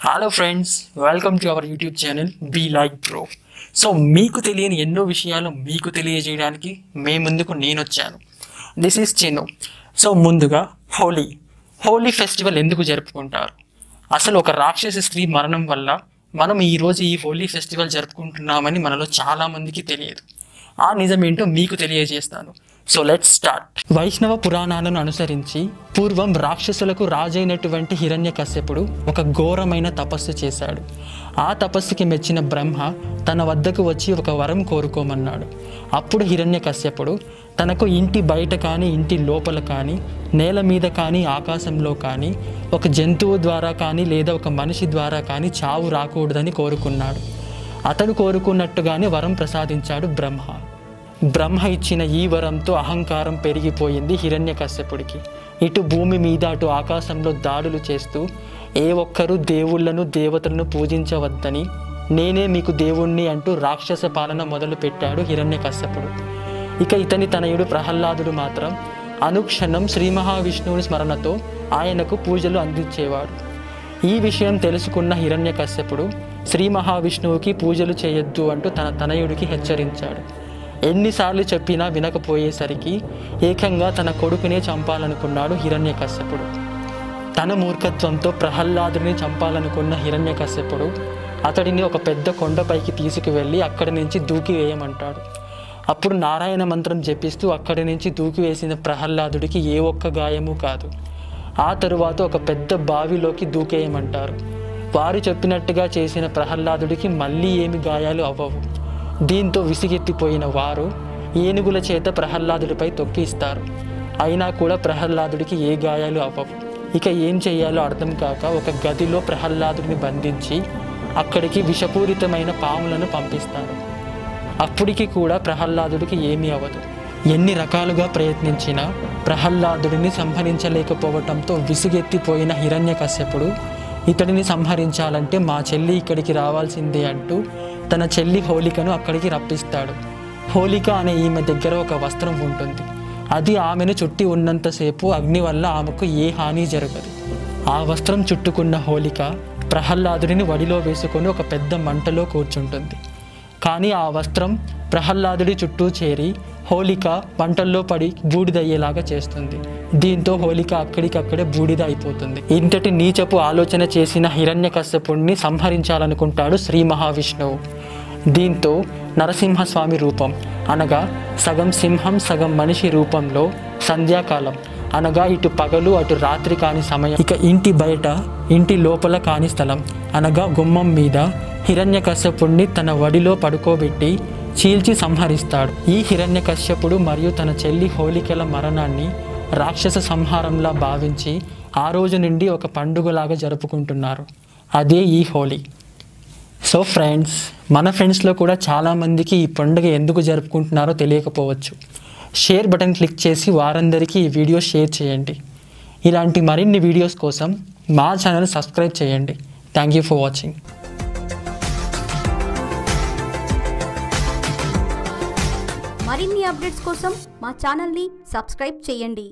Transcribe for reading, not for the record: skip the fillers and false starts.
Hello friends, welcome to our YouTube channel be like bro. So మీకు తెలియని ఎన్నో విషయాలు మీకు తెలియజేయడానికి ముందుకు నేను వచ్చాను. This is Chinnu. సో ముందుగా హోలీ ఫెస్టివల్ ఎందుకు జరుపుకుంటారు? అసలు ఒక రాక్షస స్త్రీ మరణం వల్ల మనం ఈరోజు ఈ హోలీ ఫెస్టివల్ జరుపుకుంటున్నామని మనలో చాలామందికి తెలియదు. ఆ నిజమేంటో మీకు తెలియజేస్తాను. So let's start. వైష్ణవ పురాణాలను అనుసరించి పూర్వం రాక్షసులకు రాజైనటువంటి హిరణ్యకశ్యపుడు ఒక ఘోరమైన తపస్సు చేశాడు. ఆ తపస్సుకి మెచ్చిన బ్రహ్మ తన వద్దకు వచ్చి ఒక వరం కోరుకోమన్నాడు. అప్పుడు హిరణ్యకశ్యపుడు తనకు ఇంటి బయట కానీ ఇంటి లోపల కానీ నేల మీద కానీ ఆకాశంలో కానీ ఒక జంతువు ద్వారా కానీ లేదా ఒక మనిషి ద్వారా కానీ చావు రాకూడదని కోరుకున్నాడు. అతడు కోరుకున్నట్టుగానే వరం ప్రసాదించాడు బ్రహ్మ ఇచ్చిన ఈ వరంతో అహంకారం పెరిగిపోయింది హిరణ్యకశ్యపుడికి. ఇటు భూమి మీద అటు ఆకాశంలో దాడులు చేస్తూ ఏ ఒక్కరూ దేవుళ్లను దేవతలను పూజించవద్దని, నేనే మీకు దేవుణ్ణి అంటూ రాక్షస పాలన మొదలుపెట్టాడు హిరణ్యకశ్యపుడు. ఇక ఇతని తనయుడు ప్రహ్లాదుడు మాత్రం అనుక్షణం శ్రీ మహావిష్ణువుని స్మరణతో ఆయనకు పూజలు అందించేవాడు. ఈ విషయం తెలుసుకున్న హిరణ్యకశ్యపుడు శ్రీ మహావిష్ణువుకి పూజలు చేయొద్దు అంటూ తన తనయుడికి హెచ్చరించాడు. ఎన్నిసార్లు చెప్పినా వినకపోయేసరికి ఏకంగా తన కొడుకునే చంపాలనుకున్నాడు హిరణ్యకశ్యపుడు. తన మూర్ఖత్వంతో ప్రహ్లాదుడిని చంపాలనుకున్న హిరణ్యకశ్యపుడు అతడిని ఒక పెద్ద కొండపైకి తీసుకువెళ్ళి అక్కడి నుంచి దూకివేయమంటాడు. అప్పుడు నారాయణ మంత్రం జపిస్తూ అక్కడి నుంచి దూకివేసిన ప్రహ్లాదుడికి ఏ ఒక్క గాయము కాదు. ఆ తరువాత ఒక పెద్ద బావిలోకి దూకేయమంటారు. వారు చెప్పినట్టుగా చేసిన ప్రహ్లాదుడికి మళ్ళీ ఏమి గాయాలు అవ్వవు. దీంతో విసిగెత్తిపోయిన వారు ఏనుగుల చేత ప్రహ్లాదుడిపై తొక్కిస్తారు. అయినా కూడా ప్రహ్లాదుడికి ఏ గాయాలు అవ్వవు. ఇక ఏం చేయాలో అర్థం కాక ఒక గదిలో ప్రహ్లాదుడిని బంధించి అక్కడికి విషపూరితమైన పాములను పంపిస్తారు. అప్పటికి కూడా ప్రహ్లాదుడికి ఏమీ అవ్వదు. ఎన్ని రకాలుగా ప్రయత్నించినా ప్రహ్లాదుడిని సంహరించలేకపోవటంతో విసుగెత్తిపోయిన హిరణ్యకశ్యపుడు ఇతడిని సంహరించాలంటే మా చెల్లి ఇక్కడికి రావాల్సిందే అంటూ తన చెల్లి హోలికను అక్కడికి రప్పిస్తాడు. హోలిక అనే ఈమె దగ్గర ఒక వస్త్రం ఉంటుంది. అది ఆమెను చుట్టి ఉన్నంతసేపు అగ్ని వల్ల ఆమెకు ఏ హాని జరగదు. ఆ వస్త్రం చుట్టుకున్న హోలిక ప్రహ్లాదుడిని వడిలో వేసుకొని ఒక పెద్ద మంటలో కూర్చుంటుంది. కానీ ఆ వస్త్రం ప్రహ్లాదుడి చుట్టూ చేరి హోలిక మంటల్లో పడి బూడిదయ్యేలాగా చేస్తుంది. దీంతో హోలిక అక్కడికక్కడే బూడిద అయిపోతుంది. ఇంతటి నీచపు ఆలోచన చేసిన హిరణ్యకశ్యపుడిని సంహరించాలనుకుంటాడు శ్రీ మహావిష్ణువు. దీంతో నరసింహస్వామి రూపం అనగా సగం సింహం సగం మనిషి రూపంలో సంధ్యాకాలం అనగా ఇటు పగలు అటు రాత్రి కాని సమయం, ఇక ఇంటి బయట ఇంటి లోపల కాని స్థలం అనగా గుమ్మం మీద హిరణ్యకశ్యపుడిని తన వడిలో పడుకోబెట్టి చీల్చి సంహరిస్తాడు. ఈ హిరణ్యకశ్యపుడు మరియు తన చెల్లి హోలికల మరణాన్ని రాక్షస సంహారంలా భావించి ఆ రోజు నుండి ఒక పండుగలాగా జరుపుకుంటున్నారు. అదే ఈ హోలీ. సో ఫ్రెండ్స్, మన ఫ్రెండ్స్లో కూడా చాలామందికి ఈ పండుగ ఎందుకు జరుపుకుంటున్నారో తెలియకపోవచ్చు. షేర్ బటన్ క్లిక్ చేసి వారందరికీ ఈ వీడియో షేర్ చేయండి. ఇలాంటి మరిన్ని వీడియోస్ కోసం మా ఛానల్ సబ్స్క్రైబ్ చేయండి. Thank you for watching. మరిన్ని అప్డేట్స్ కోసం మా ఛానల్ని సబ్స్క్రైబ్ చేయండి.